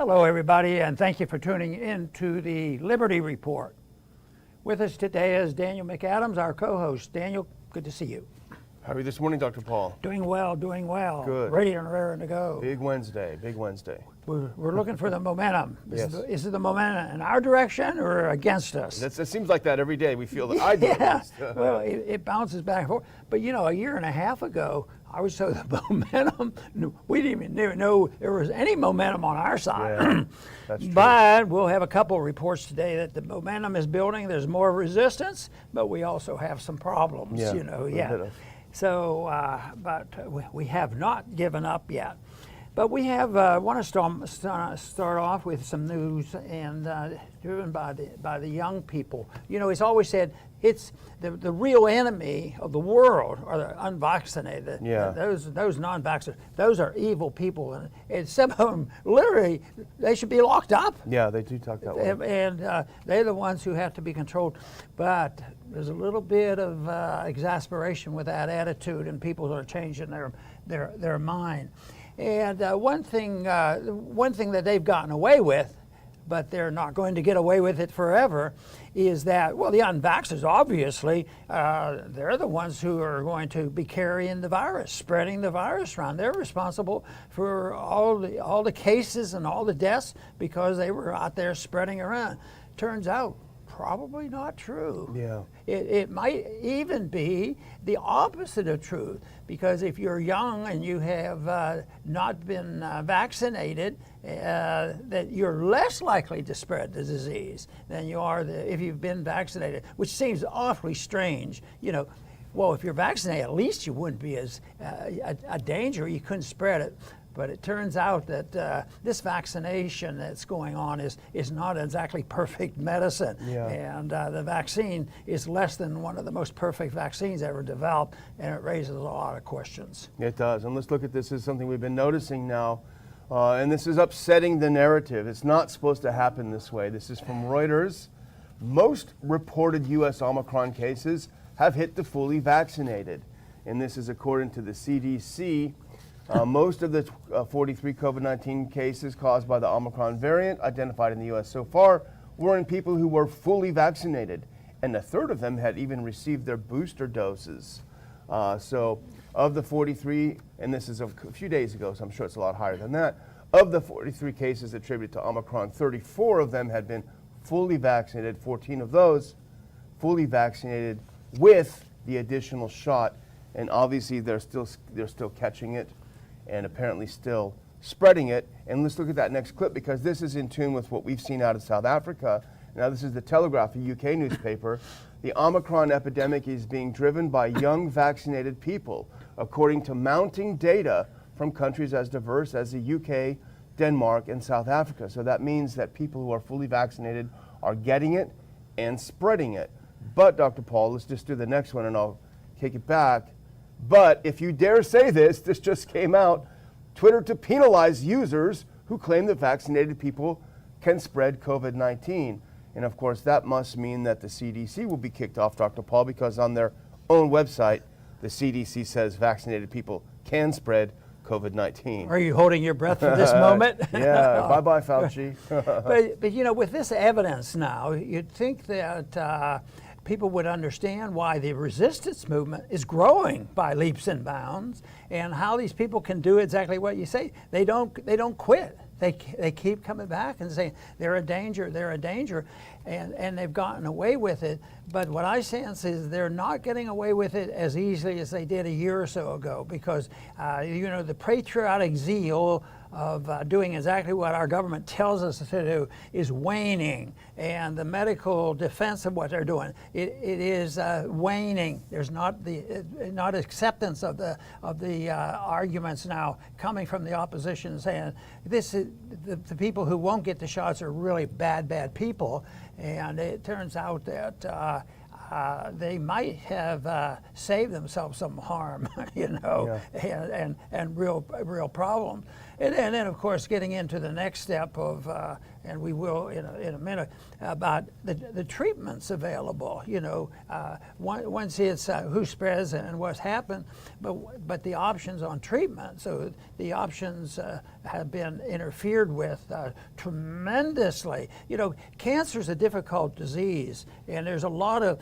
Hello, everybody, and thank you for tuning in to the Liberty Report. With us today is Daniel McAdams, our co-host. Daniel, good to see you. How are you this morning, Dr. Paul? Doing well, doing well. Good. Ready and raring to go. Big Wednesday, big Wednesday. We're looking for the momentum. Yes. Is it the momentum in our direction or against us? It seems like that every day. We feel that. I do. Yeah, well, it bounces back and forth. But you know, a year and a half ago, I was told the momentum, we didn't even know there was any momentum on our side. Yeah, that's true. But we'll have a couple of reports today that the momentum is building. There's more resistance, but we also have some problems, Yeah, you know. a Yeah. bit of. So, but we have not given up yet. But we have want to start off with some news, and driven by the young people. You know, it's always said it's the real enemy of the world are the unvaccinated. Yeah. Those non-vaccinated. Those are evil people, and some of them literally they should be locked up. Yeah, they do talk that way. And they're the ones who have to be controlled. But there's a little bit of exasperation with that attitude, and people are changing their mind. And one thing that they've gotten away with, but they're not going to get away with it forever, is that, well, the unvaxxed, obviously, they're the ones who are going to be carrying the virus, spreading the virus around. They're responsible for all the cases and all the deaths because they were out there spreading around. Turns out, probably not true. Yeah. It might even be the opposite of truth, because if you're young and you have not been vaccinated, that you're less likely to spread the disease than you are if you've been vaccinated, which seems awfully strange. You know, well, if you're vaccinated, at least you wouldn't be as a danger. You couldn't spread it. But it turns out that this vaccination that's going on is not exactly perfect medicine. Yeah. And the vaccine is less than one of the most perfect vaccines ever developed, and it raises a lot of questions. It does. And let's look at this as something we've been noticing now. And this is upsetting the narrative. It's not supposed to happen this way. This is from Reuters. Most reported U.S. Omicron cases have hit the fully vaccinated. And this is according to the CDC. Most of the 43 COVID-19 cases caused by the Omicron variant identified in the U.S. so far were in people who were fully vaccinated, and a third of them had even received their booster doses. So of the 43, and this is a few days ago, so I'm sure it's a lot higher than that, of the 43 cases attributed to Omicron, 34 of them had been fully vaccinated, 14 of those fully vaccinated with the additional shot, and obviously they're still catching it and apparently still spreading it. And let's look at that next clip, because this is in tune with what we've seen out of South Africa. Now, this is the Telegraph, a UK newspaper. The Omicron epidemic is being driven by young vaccinated people, according to mounting data from countries as diverse as the UK, Denmark, and South Africa. So that means that people who are fully vaccinated are getting it and spreading it. But, Dr. Paul, let's just do the next one and I'll kick it back. But if you dare say this just came out, Twitter to penalize users who claim that vaccinated people can spread COVID-19. And of course, that must mean that the CDC will be kicked off, Dr. Paul, because on their own website, the CDC says vaccinated people can spread COVID-19. Are you holding your breath for this moment? Yeah, bye-bye, Fauci. But you know, with this evidence now, you'd think that people would understand why the resistance movement is growing by leaps and bounds, and how these people can do exactly what you say. They don't quit. They keep coming back and saying they're a danger, and they've gotten away with it. But what I sense is they're not getting away with it as easily as they did a year or so ago, because you know, the patriotic zeal of doing exactly what our government tells us to do is waning, and the medical defense of what they're doing, it is waning. There's not acceptance of the arguments now coming from the opposition saying this is the people who won't get the shots are really bad people, and it turns out that they might have saved themselves some harm, and real problems. And then, of course, getting into the next step of, and we will in a minute, about the treatments available. Once it's who spreads and what's happened, but the options on treatment. So the options have been interfered with tremendously. Cancer is a difficult disease, and there's a lot of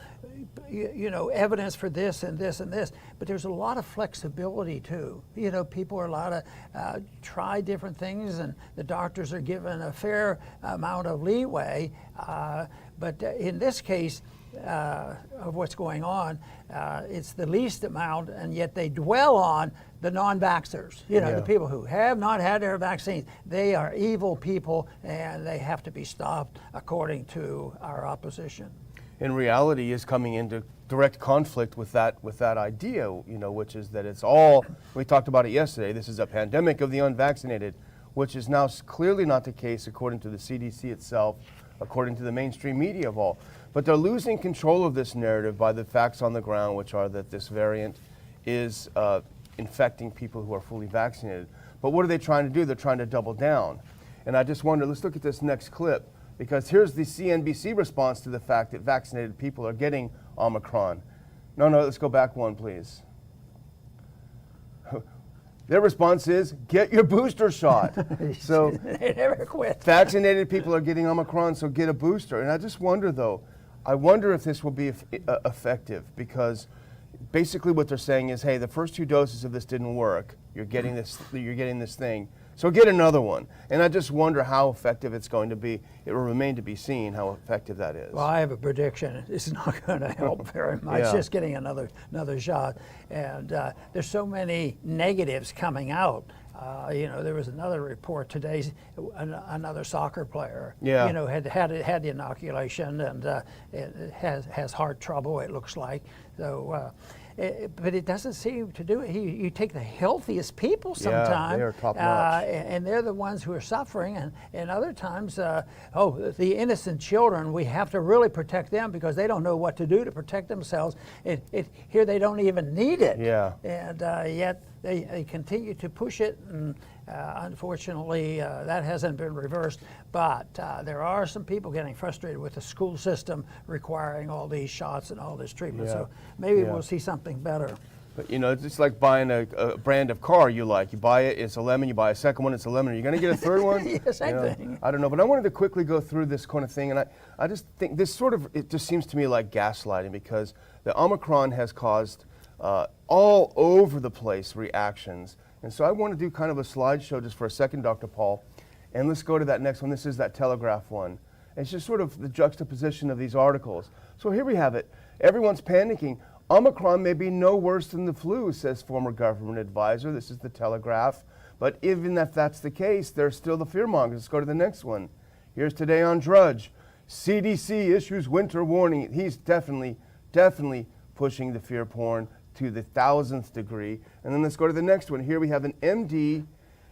evidence for this and this and this, but there's a lot of flexibility too. People are allowed to try different things, and the doctors are given a fair amount of leeway. But in this case of what's going on, it's the least amount, and yet they dwell on the non-vaxxers, the people who have not had their vaccines. They are evil people, and they have to be stopped according to our opposition. In reality, is coming into direct conflict with that idea, which is that it's all, we talked about it yesterday, this is a pandemic of the unvaccinated, which is now clearly not the case according to the CDC itself, according to the mainstream media of all. But they're losing control of this narrative by the facts on the ground, which are that this variant is infecting people who are fully vaccinated. But what are they trying to do? They're trying to double down. And I just wonder, let's look at this next clip, because here's the CNBC response to the fact that vaccinated people are getting Omicron. No, let's go back one, please. Their response is, get your booster shot. So they never quit. Vaccinated people are getting Omicron, so get a booster. And I just wonder, though, if this will be effective, because basically what they're saying is, hey, the first 2 doses of this didn't work. You're getting this thing. So get another one. And I just wonder how effective it's going to be. It will remain to be seen how effective that is. Well, I have a prediction. It's not going to help very much, just getting another shot. And there's so many negatives coming out. There was another report today, another soccer player, had the inoculation, and it has heart trouble, it looks like. So, but it doesn't seem to do it. You take the healthiest people sometimes, they are top notch. And they're the ones who are suffering, and other times, the innocent children, we have to really protect them because they don't know what to do to protect themselves. Here they don't even need it, and yet they continue to push it, and unfortunately that hasn't been reversed. But there are some people getting frustrated with the school system requiring all these shots and all this treatment. So maybe we'll see something better. But it's just like buying a brand of car you like. You buy it, it's a lemon. You buy a second one, it's a lemon. Are you going to get a third one? Same thing. I don't know, but I wanted to quickly go through this kind of thing, and I just think this it just seems to me like gaslighting, because the Omicron has caused all over the place reactions. And so I want to do kind of a slideshow just for a second, Dr. Paul, and let's go to that next one. This is that Telegraph one. It's just sort of the juxtaposition of these articles. So here we have it. Everyone's panicking. Omicron may be no worse than the flu, says former government advisor. This is the Telegraph. But even if that's the case, there's still the fear-mongers. Let's go to the next one. Here's today on Drudge. CDC issues winter warning. He's definitely pushing the fear porn to the 1000th degree. And then let's go to the next one. Here we have an MD.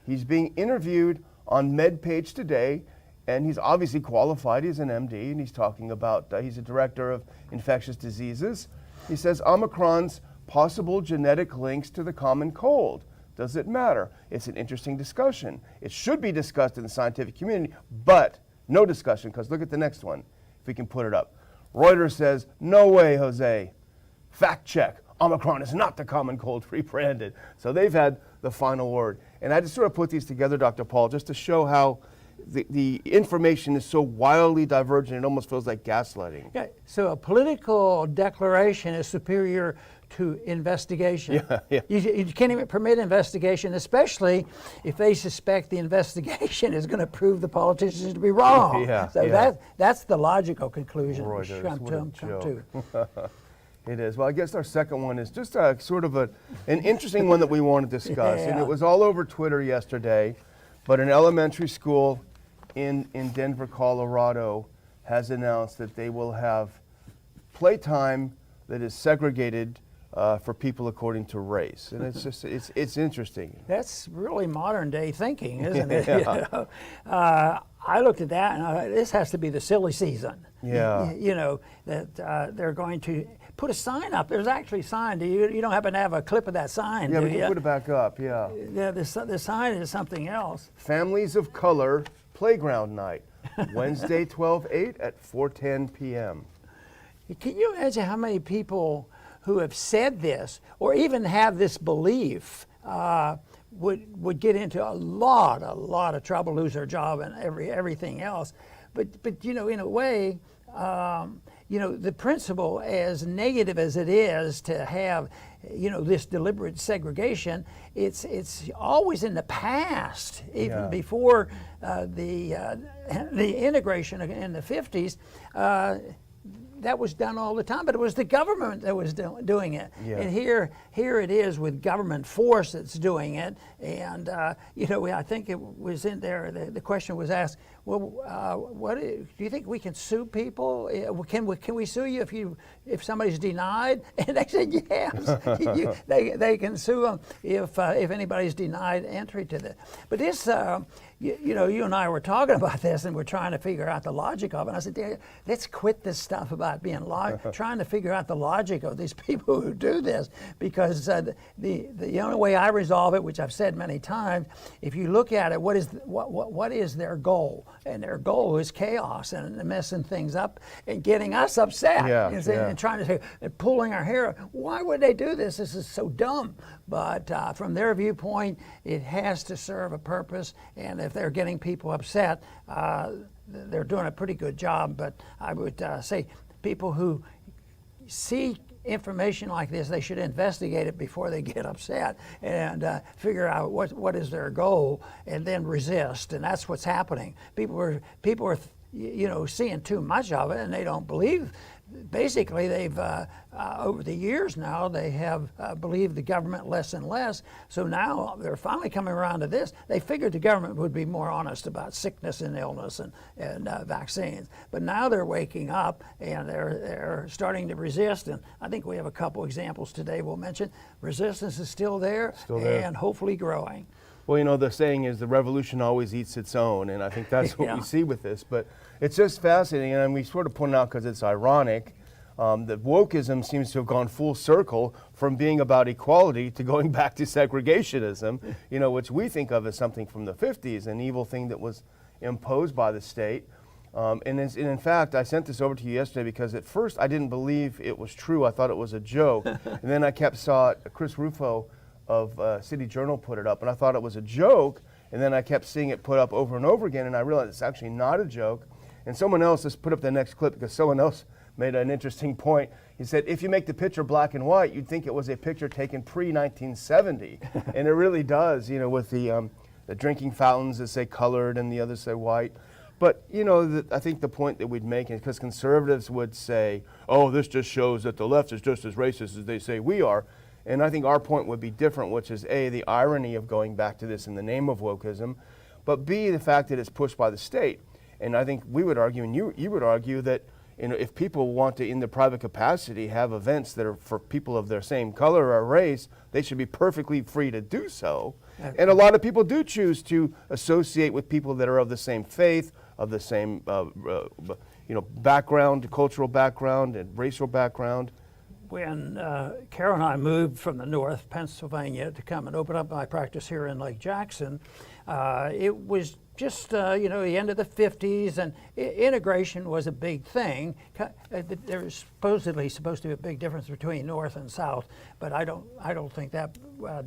He's being interviewed on MedPage today, and he's obviously qualified. He's an MD, and he's talking about, he's a director of infectious diseases. He says Omicron's possible genetic links to the common cold. Does it matter? It's an interesting discussion. It should be discussed in the scientific community, but no discussion, because look at the next one, if we can put it up. Reuters says, no way, Jose. Fact check. Omicron is not the common cold rebranded. So they've had the final word. And I just sort of put these together, Dr. Paul, just to show how the information is so wildly divergent, it almost feels like gaslighting. Yeah, so a political declaration is superior to investigation. You can't even permit investigation, especially if they suspect the investigation is going to prove the politicians to be wrong. That's the logical conclusion. Reuters, come to. It is. Well, I guess our second one is just a sort of an interesting one that we want to discuss. And it was all over Twitter yesterday, but an elementary school in Denver, Colorado has announced that they will have playtime that is segregated for people according to race. And it's just, it's interesting. That's really modern day thinking, isn't it? I looked at that and I thought, this has to be the silly season. Yeah. You know, that they're going to put a sign up. There's actually a sign. You don't happen to have a clip of that sign, Yeah, do we can you? put it back up, yeah. Yeah, the sign is something else. Families of Color Playground Night, Wednesday, 12/8 at 4:10 p.m. Can you imagine how many people who have said this or even have this belief would get into a lot of trouble, lose their job and everything else? But you know, in a way, you know, the principle, as negative as it is to have, you know, this deliberate segregation, it's always in the past, even before the integration in the 50s. That was done all the time, but it was the government that was doing it. Yeah. And here it is with government force that's doing it. And you know, I think it was in there. The question was asked, well, what do you think we can sue people? Can we sue you if somebody's denied? And they said yes. They can sue them if anybody's denied entry to this. But this. You know, you and I were talking about this, and we're trying to figure out the logic of it. And I said, let's quit this stuff about being trying to figure out the logic of these people who do this, because the only way I resolve it, which I've said many times, if you look at it, what is their goal? And their goal is chaos and messing things up and getting us upset and trying to say, and pulling our hair. Why would they do this? This is so dumb. But from their viewpoint, it has to serve a purpose, and if they're getting people upset, they're doing a pretty good job. But I would say people who see information like this, they should investigate it before they get upset and figure out what is their goal, and then resist. And that's what's happening. People are you know, seeing too much of it, and they don't believe. Basically, they've over the years now, they have believed the government less and less. So now they're finally coming around to this. They figured the government would be more honest about sickness and illness and vaccines. But now they're waking up, and they're starting to resist. And I think we have a couple examples today we'll mention. Resistance is still there. And hopefully growing. Well, you know, the saying is the revolution always eats its own, and I think that's what we see with this. But it's just fascinating, and we sort of point out because it's ironic that wokeism seems to have gone full circle from being about equality to going back to segregationism, you know, which we think of as something from the 50s, an evil thing that was imposed by the state. And in fact, I sent this over to you yesterday because at first I didn't believe it was true. I thought it was a joke. And then I saw it, Chris Rufo of City Journal put it up, and I thought it was a joke, and then I kept seeing it put up over and over again, and I realized it's actually not a joke. And someone else, let's put up the next clip, because someone else made an interesting point. He said, if you make the picture black and white, you'd think it was a picture taken pre-1970. And it really does, you know, with the drinking fountains that say colored and the others say white. But, you know, I think the point that we'd make is because conservatives would say, oh, this just shows that the left is just as racist as they say we are. And I think our point would be different, which is A, the irony of going back to this in the name of wokeism, but B, the fact that it's pushed by the state. And I think we would argue, and you would argue, that, you know, if people want to, in the private capacity, have events that are for people of their same color or race, they should be perfectly free to do so. And a lot of people do choose to associate with people that are of the same faith, of the same you know, background, cultural background and racial background. When Carol and I moved from the North Pennsylvania to come and open up my practice here in Lake Jackson, it was just you know, the end of the 50s, and integration was a big thing. There was supposedly supposed to be a big difference between North and South, but I don't think that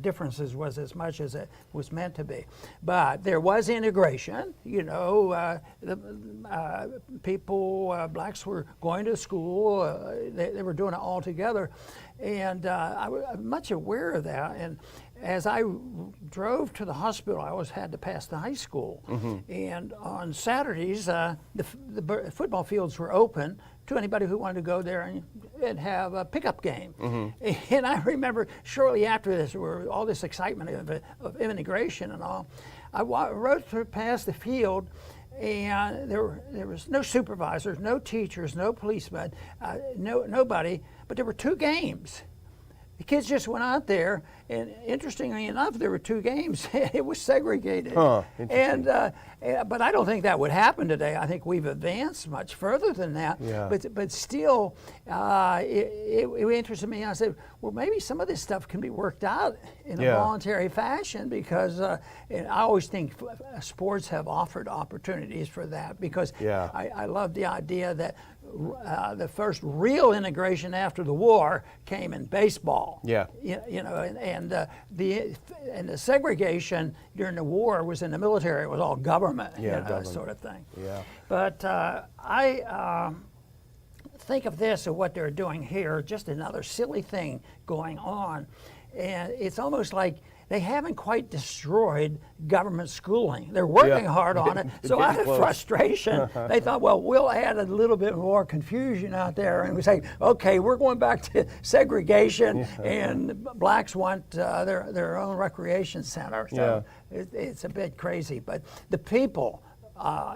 differences was as much as it was meant to be. But there was integration. You know, people, blacks were going to school. They were doing it all together, and I was much aware of that. And as I drove to the hospital, I always had to pass the high school. And on Saturdays, the football fields were open to anybody who wanted to go there and have a pickup game. And I remember shortly after this, there were all this excitement of immigration and all. I rode through past the field, and there was no supervisors, no teachers, no policemen, nobody, but there were two games. The kids just went out there, and interestingly enough, there were 2 games. It was segregated. Interesting. But I don't think that would happen today. I think we've advanced much further than that. Yeah. But still, it interested me. I said, well, maybe some of this stuff can be worked out in a voluntary fashion, because and I always think sports have offered opportunities for that, because I love the idea that the first real integration after the war came in baseball. Yeah. You know, and the segregation during the war was in the military. It was all government, government. sort of thing. Yeah. But I think of this, of what they're doing here, just another silly thing going on, and it's almost like they haven't quite destroyed government schooling. They're working hard on it. So out of frustration, they thought, well, we'll add a little bit more confusion out there, and we say, okay, we're going back to segregation, and blacks want their own recreation center. So it's a bit crazy, but the people,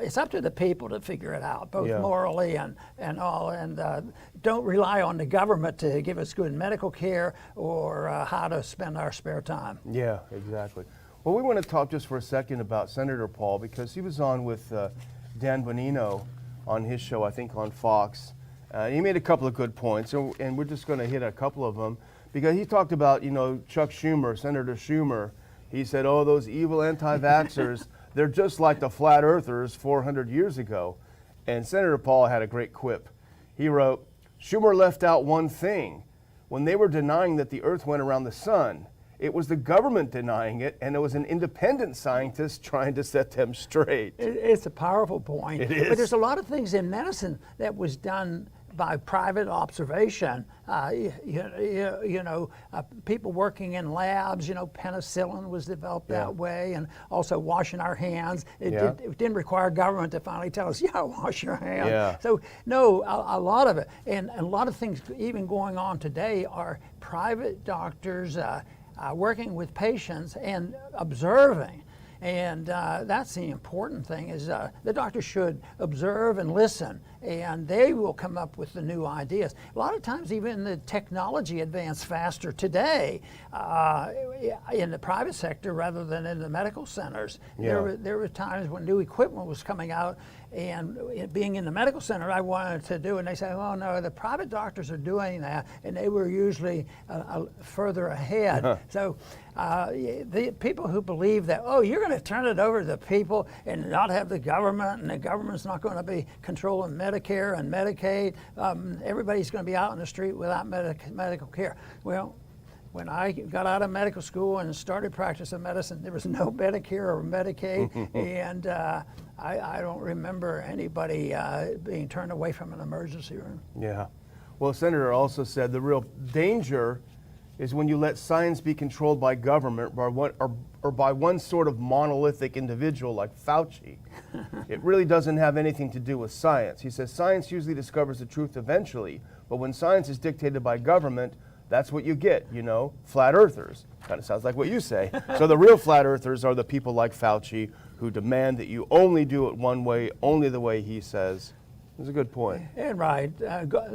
it's up to the people to figure it out, both morally and all, and don't rely on the government to give us good medical care or how to spend our spare time. Yeah, exactly. Well, we want to talk just for a second about Senator Paul, because he was on with Dan Bonino on his show, I think on Fox. He made a couple of good points, and we're just going to hit a couple of them, because he talked about, Chuck Schumer, Senator Schumer. He said, oh, those evil anti-vaxxers, they're just like the flat earthers 400 years ago. And Senator Paul had a great quip. He wrote, Schumer left out one thing. When they were denying that the earth went around the sun, it was the government denying it, and it was an independent scientist trying to set them straight. It's a powerful point. It is. But there's a lot of things in medicine that was done by private observation. People working in labs, penicillin was developed that way, and also washing our hands. It didn't require government to finally tell us, wash your hands. Yeah. So, no, a lot of it. And a lot of things even going on today are private doctors working with patients and observing. And that's the important thing, is the doctor should observe and listen, and they will come up with the new ideas. A lot of times even the technology advanced faster today in the private sector rather than in the medical centers. There were times when new equipment was coming out, and being in the medical center, I wanted to do, and they say, oh no, the private doctors are doing that, and they were usually further ahead. So the people who believe that, oh, you're going to turn it over to the people and not have the government, and the government's not going to be controlling Medicare and Medicaid, everybody's going to be out in the street without medical care. Well, when I got out of medical school and started practicing medicine, there was no Medicare or Medicaid, and I don't remember anybody being turned away from an emergency room. Yeah. Well, Senator also said the real danger is when you let science be controlled by government or by one sort of monolithic individual like Fauci. It really doesn't have anything to do with science. He says science usually discovers the truth eventually, but when science is dictated by government, that's what you get, flat earthers. Kind of sounds like what you say. So the real flat earthers are the people like Fauci who demand that you only do it one way, only the way he says. That's a good point. And right,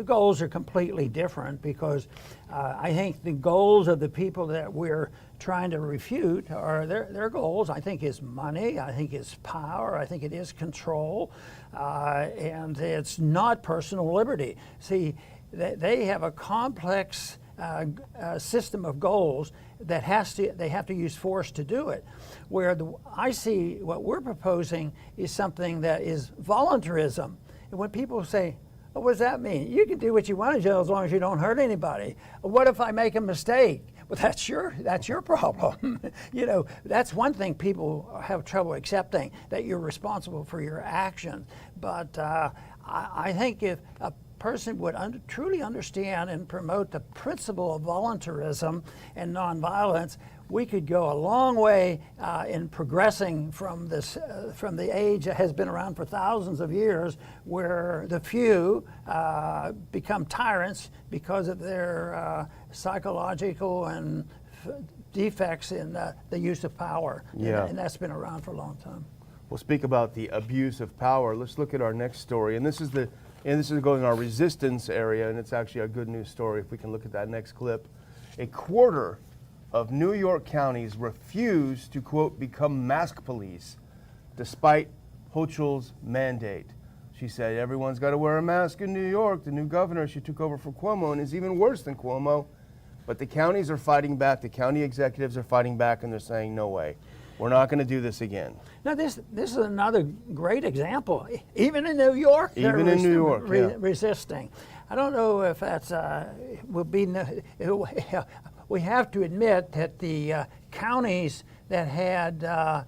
goals are completely different, because I think the goals of the people that we're trying to refute are their goals. I think is money, I think is power, I think it is control, and it's not personal liberty. See, they have a complex system of goals that they have to use force to do it. Where I see what we're proposing is something that is voluntarism. And when people say, oh, what does that mean? You can do what you want to do as long as you don't hurt anybody. What if I make a mistake? Well, that's your problem. That's one thing people have trouble accepting, that you're responsible for your actions. But I think if a person would truly understand and promote the principle of voluntarism and nonviolence, we could go a long way in progressing from the age that has been around for thousands of years, where the few become tyrants because of their psychological and defects in the use of power. And that's been around for a long time. We'll speak about the abuse of power. Let's look at our next story, and this is going in our resistance area, and it's actually a good news story if we can look at that next clip. A quarter of New York counties refuse to, quote, become mask police, despite Hochul's mandate. She said, everyone's got to wear a mask in New York. The new governor, she took over for Cuomo, and is even worse than Cuomo. But the counties are fighting back. The county executives are fighting back, and they're saying, no way. We're not going to do this again. Now, this is another great example. Even in New York, even in New York, resisting. I don't know if that's will be. We have to admit that the counties that had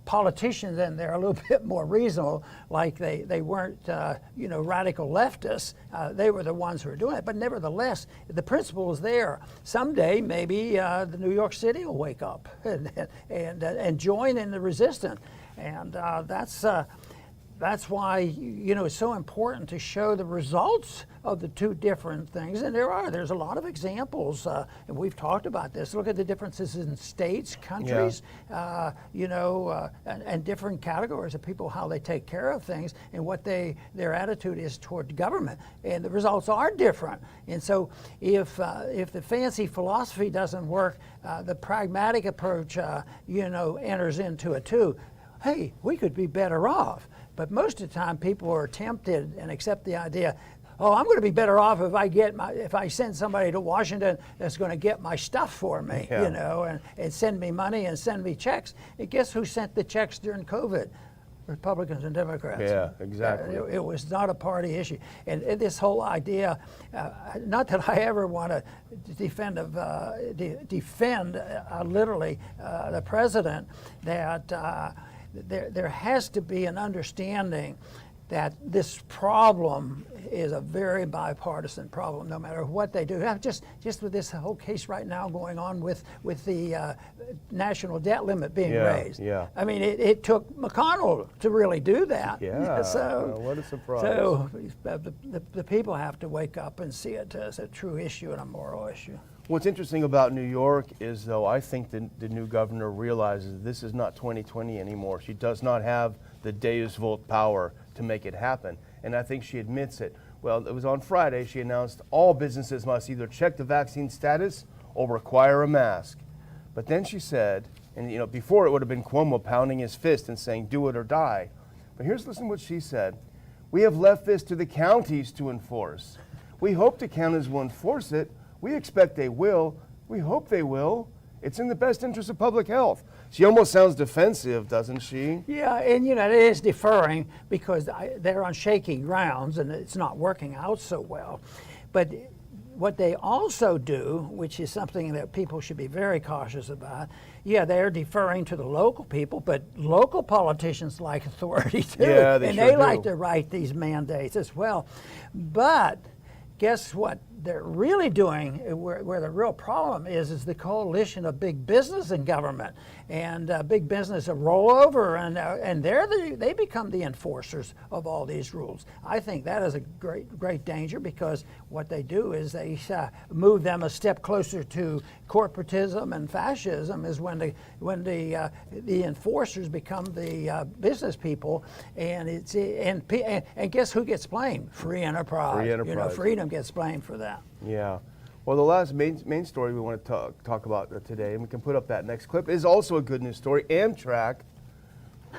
politicians in there a little bit more reasonable, like they weren't radical leftists. They were the ones who were doing it. But nevertheless, the principle is there. Someday, maybe the New York City will wake up and join in the resistance. And that's why it's so important to show the results of the two different things. And there's a lot of examples, and we've talked about this. Look at the differences in states, countries, and different categories of people, how they take care of things and what their attitude is toward government. And the results are different. And so if the fancy philosophy doesn't work, the pragmatic approach, enters into it too. Hey, we could be better off. But most of the time, people are tempted and accept the idea, oh, I'm going to be better off if I send somebody to Washington that's going to get my stuff for me, and send me money and send me checks. And guess who sent the checks during COVID? Republicans and Democrats. Yeah, exactly. It was not a party issue. And this whole idea, not that I ever want to defend literally the president, that there has to be an understanding that this problem is a very bipartisan problem, no matter what they do. Just with this whole case right now going on with the national debt limit being raised. Yeah. I mean, it took McConnell to really do that. Yeah. So what a surprise. So the people have to wake up and see it as a true issue and a moral issue. What's interesting about New York is, though, I think the new governor realizes this is not 2020 anymore. She does not have the Deus Vult power to make it happen. And I think she admits it. Well, it was on Friday, she announced all businesses must either check the vaccine status or require a mask. But then she said, and before it would have been Cuomo pounding his fist and saying, do it or die. But listen to what she said. We have left this to the counties to enforce. We hope the counties will enforce it. We expect they will. We hope they will. It's in the best interest of public health. She almost sounds defensive, doesn't she? Yeah, and it is deferring because they're on shaky grounds and it's not working out so well. But what they also do, which is something that people should be very cautious about, they're deferring to the local people, but local politicians like authority too. Yeah, they sure they do. like to write these mandates as well. But guess what they're really doing, where the real problem is the coalition of big business and government. And big business will roll over, and they become the enforcers of all these rules. I think that is a great danger, because what they do is they move them a step closer to corporatism and fascism, is when the enforcers become the business people, and guess who gets blamed? Free enterprise. Free enterprise. Freedom gets blamed for that. Yeah. Well, the last main story we want to talk about today, and we can put up that next clip, is also a good news story. Amtrak,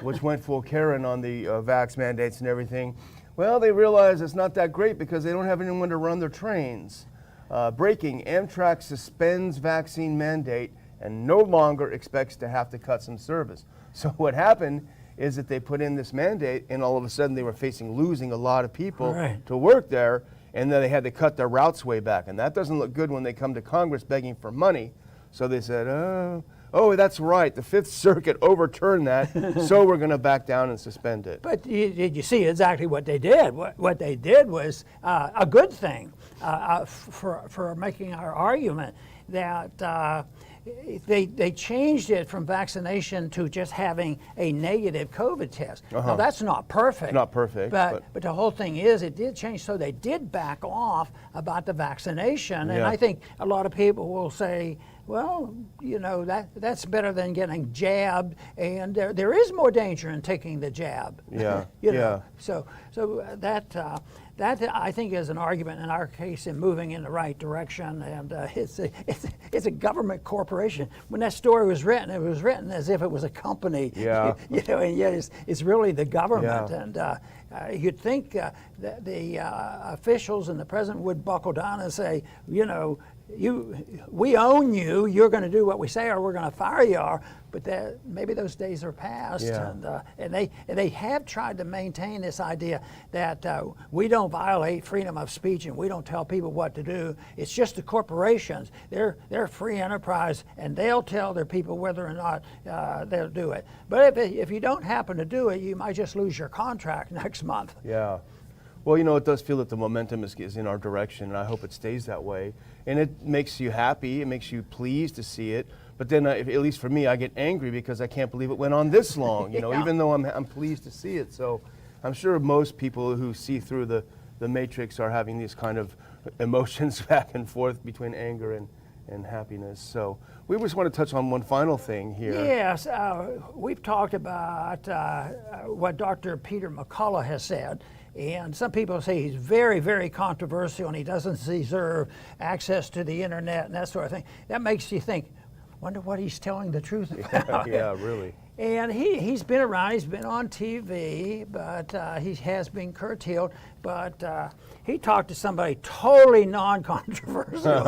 which went full Karen on the vax mandates and everything, well, they realize it's not that great because they don't have anyone to run their trains. Breaking, Amtrak suspends vaccine mandate and no longer expects to have to cut some service. So what happened is that they put in this mandate, and all of a sudden they were losing a lot of people to work there. And then they had to cut their routes way back. And that doesn't look good when they come to Congress begging for money. So they said, oh, that's right. The Fifth Circuit overturned that, so we're going to back down and suspend it. But did you see exactly what they did? What they did was a good thing for making our argument that they changed it from vaccination to just having a negative COVID test. Now, that's not perfect. It's not perfect. But the whole thing is, it did change, so they did back off about the vaccination. And I think a lot of people will say, Well, you know, that's better than getting jabbed, and there is more danger in taking the jab. Yeah, you know? So that I think is an argument in our case in moving in the right direction, and it's a government corporation. When that story was written, it was written as if it was a company. Yeah. You know, and yet it's really the government, Yeah. and you'd think that the officials and the president would buckle down and say, you know, we own you. You're going to do what we say, or we're going to fire you. But maybe those days are past, Yeah. and they have tried to maintain this idea that we don't violate freedom of speech and we don't tell people what to do. It's just the corporations. They're free enterprise, and they'll tell their people whether or not they'll do it. But if you don't happen to do it, you might just lose your contract next month. Yeah. Well, you know, it does feel that the momentum is in our direction, and I hope it stays that way. And it makes you happy, it makes you pleased to see it. But then, at least for me, I get angry because I can't believe it went on this long, you know, Yeah. even though I'm pleased to see it. So I'm sure most people who see through the matrix are having these kind of emotions back and forth between anger and happiness. So we just want to touch on one final thing here. Yes, we've talked about what Dr. Peter McCullough has said. And some people say he's very, very controversial and he doesn't deserve access to the internet and that sort of thing. That makes you think, wonder what he's telling the truth about. Yeah, really. And he's been around, he's been on TV, but he has been curtailed. But he talked to somebody totally non-controversial.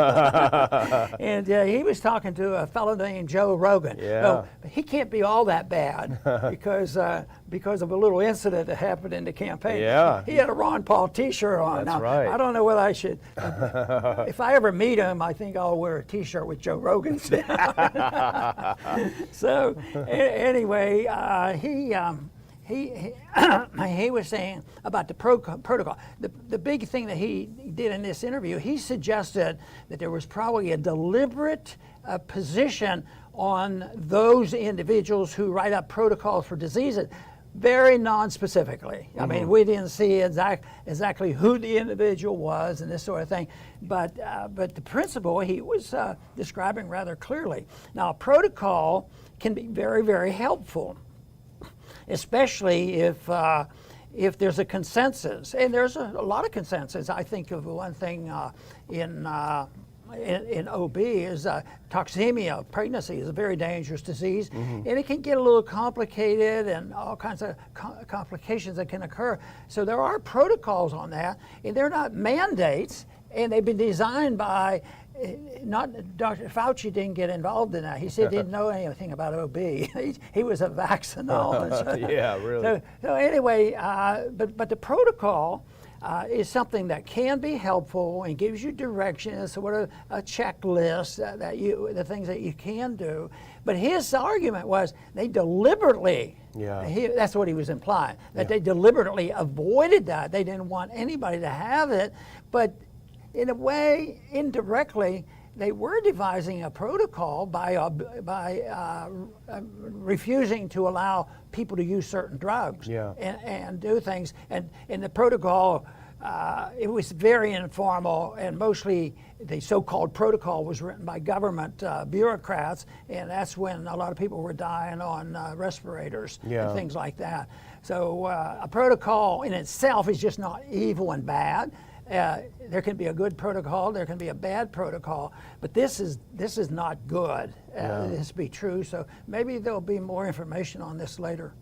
And he was talking to a fellow named Joe Rogan. Yeah. No, he can't be all that bad because of a little incident that happened in the campaign. Yeah. He had a Ron Paul t-shirt on. That's now, right. I don't know whether I should, if I ever meet him, I think I'll wear a t-shirt with Joe Rogan's. So anyway, he was saying about the protocol. The big thing that he did in this interview, he suggested that there was probably a deliberate position on those individuals who write up protocols for diseases, very non-specifically. I mean, we didn't see exactly who the individual was and this sort of thing, but the principle he was describing rather clearly. Now, a protocol can be very, very helpful, especially if there's a consensus, and there's a lot of consensus. I think of one thing in OB is toxemia. Pregnancy is a very dangerous disease, and it can get a little complicated and all kinds of complications that can occur. So there are protocols on that, and they're not mandates, and they've been designed by not Dr. Fauci didn't get involved in that. He said he didn't know anything about OB. He was a vaccinologist. Yeah, really. So anyway, but the protocol is something that can be helpful and gives you direction. It's sort of a checklist the things that you can do. But his argument was they deliberately. Yeah. That's what he was implying. That they deliberately avoided that. They didn't want anybody to have it, but in a way, indirectly, they were devising a protocol by refusing to allow people to use certain drugs and do things. And in the protocol, it was very informal, and mostly the so-called protocol was written by government bureaucrats, and that's when a lot of people were dying on respirators and things like that. So a protocol in itself is just not evil and bad. There can be a good protocol, there can be a bad protocol, but this is not good. This be true, so maybe there'll be more information on this later.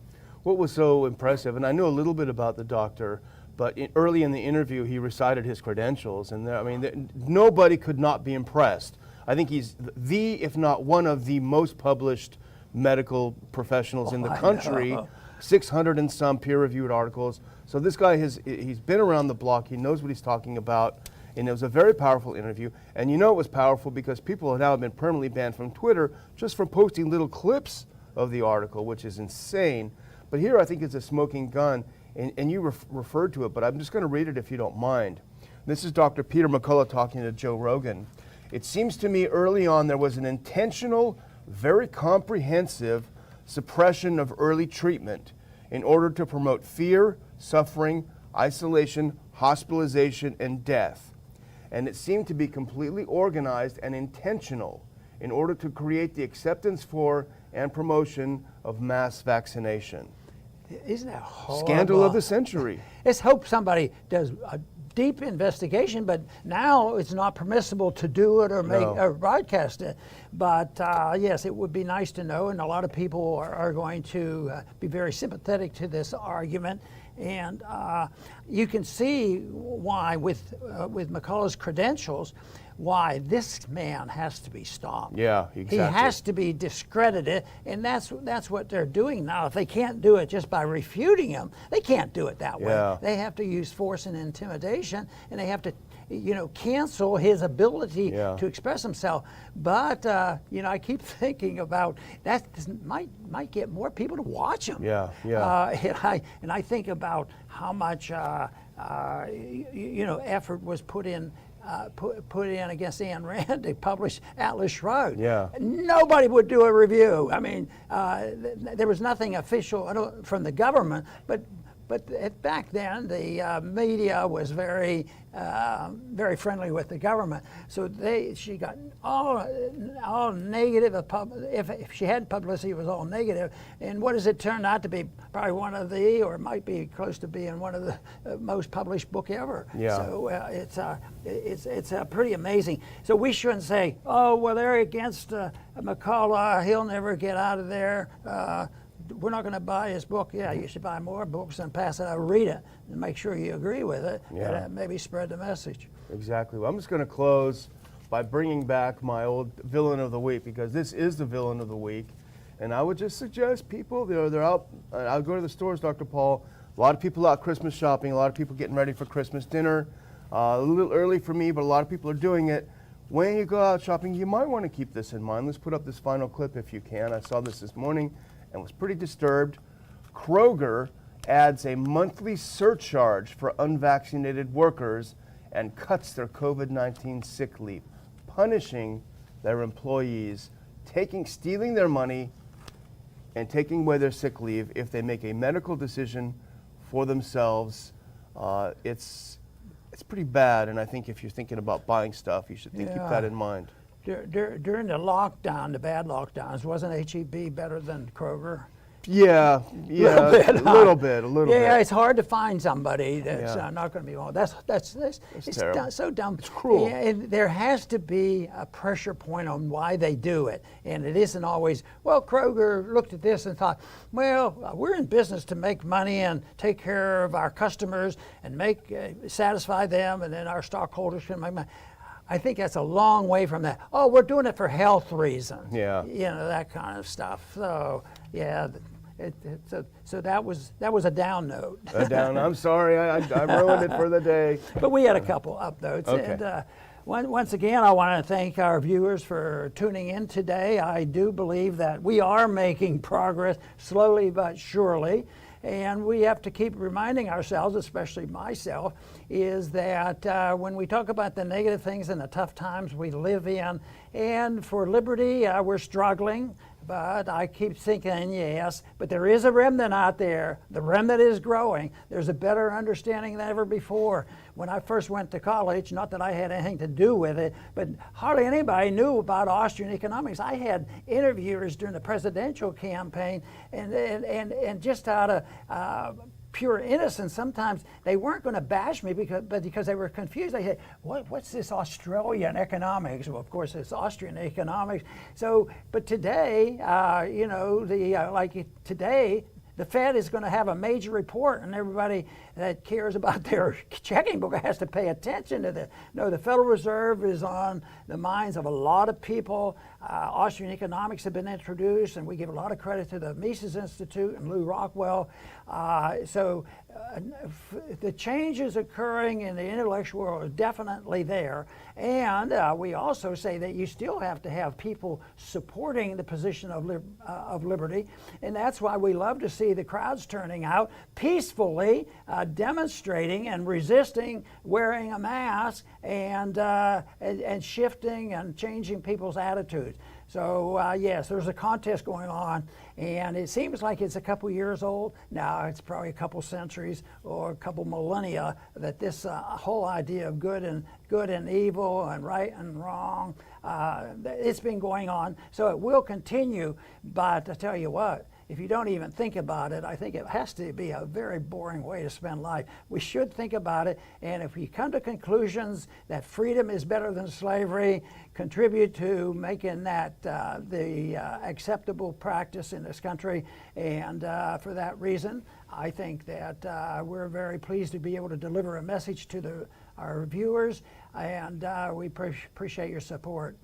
What was so impressive, and I knew a little bit about the doctor, but early in the interview he recited his credentials, and nobody could not be impressed. I think he's if not one of the most published medical professionals in the country. 600 and some peer-reviewed articles. So this guy he's been around the block. He knows what he's talking about, and it was a very powerful interview. And you know it was powerful because people have now been permanently banned from Twitter just from posting little clips of the article, which is insane. But here I think it's a smoking gun, and you referred to it, but I'm just going to read it if you don't mind. This is Dr. Peter McCullough talking to Joe Rogan. It seems to me early on there was an intentional, very comprehensive suppression of early treatment in order to promote fear, suffering, isolation, hospitalization, and death. And it seemed to be completely organized and intentional. in order to create the acceptance for and promotion of mass vaccination. Isn't that horrible? Scandal of the century. Let's hope somebody does a deep investigation, but now it's not permissible to do it or make or broadcast it. But yes, it would be nice to know, and a lot of people are going to be very sympathetic to this argument. And you can see why, with McCullough's credentials, why this man has to be stopped. Yeah, exactly. He has to be discredited, and that's what they're doing now. If they can't do it just by refuting him, they can't do it that way. Yeah. They have to use force and intimidation, and they have to, cancel his ability to express himself. But I keep thinking about that might get more people to watch him. Yeah, yeah. And I think about how much effort was put in against Ayn Rand to publish Atlas Shrugged. Yeah. Nobody would do a review. I mean, there was nothing official from the government, but back then the media was very friendly with the government. So she got all negative. If she had publicity, it was all negative. And what does it turn out to be? Probably one of the, or it might be close to being one of the most published book ever. Yeah. So it's pretty amazing. So we shouldn't say, oh well, they're against McCullough. He'll never get out of there. We're not going to buy his book. Yeah, you should buy more books and pass it out, read it, and make sure you agree with it, and maybe spread the message. Exactly. Well, I'm just going to close by bringing back my old villain of the week, because this is the villain of the week. And I would just suggest people, they're out, I'll go to the stores, Dr. Paul, a lot of people out Christmas shopping, a lot of people getting ready for Christmas dinner. A little early for me, but a lot of people are doing it. When you go out shopping, you might want to keep this in mind. Let's put up this final clip if you can. I saw this morning and was pretty disturbed. Kroger adds a monthly surcharge for unvaccinated workers and cuts their COVID-19 sick leave, punishing their employees, stealing their money and taking away their sick leave if they make a medical decision for themselves. It's pretty bad, and I think if you're thinking about buying stuff, you should keep that in mind. During the lockdown, the bad lockdowns, wasn't HEB better than Kroger? Yeah, a little bit. Yeah, it's hard to find somebody that's not going to be wrong. That's terrible. So dumb. It's cruel. And there has to be a pressure point on why they do it, and it isn't always, well, Kroger looked at this and thought, well, we're in business to make money and take care of our customers and satisfy them, and then our stockholders can make money. I think that's a long way from that. Oh, we're doing it for health reasons. Yeah. That kind of stuff. So, yeah. So that was a down note. I'm sorry, I ruined it for the day. But we had a couple up notes. Okay. And once again, I want to thank our viewers for tuning in today. I do believe that we are making progress slowly but surely. And we have to keep reminding ourselves, especially myself, is that when we talk about the negative things and the tough times we live in, and for liberty, we're struggling. But I keep thinking, yes, but there is a remnant out there. The remnant is growing. There's a better understanding than ever before. When I first went to college, not that I had anything to do with it, but hardly anybody knew about Austrian economics. I had interviewers during the presidential campaign, and just out of pure innocence, sometimes they weren't going to bash me because they were confused. They said, what's this Australian economics? Well, of course, it's Austrian economics. So, but today, today, the Fed is going to have a major report, and everybody that cares about their checking book has to pay attention to this. No, the Federal Reserve is on the minds of a lot of people. Austrian economics have been introduced, and we give a lot of credit to the Mises Institute and Lou Rockwell. The changes occurring in the intellectual world are definitely there. And we also say that you still have to have people supporting the position of liberty. And that's why we love to see the crowds turning out peacefully, demonstrating and resisting wearing a mask and shifting and changing people's attitudes. So yes, there's a contest going on, and it seems like it's a couple years old. Now it's probably a couple centuries or a couple millennia that this whole idea of good and evil and right and wrong, it's been going on. So it will continue, but I tell you what, if you don't even think about it, I think it has to be a very boring way to spend life. We should think about it, and if we come to conclusions that freedom is better than slavery, contribute to making that the acceptable practice in this country, and for that reason, I think that we're very pleased to be able to deliver a message to our viewers, and we appreciate your support.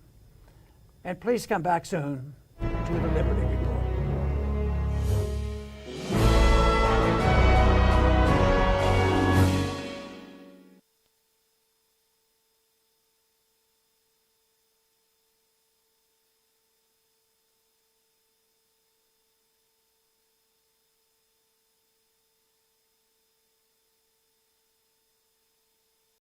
And please come back soon to the Liberty Report.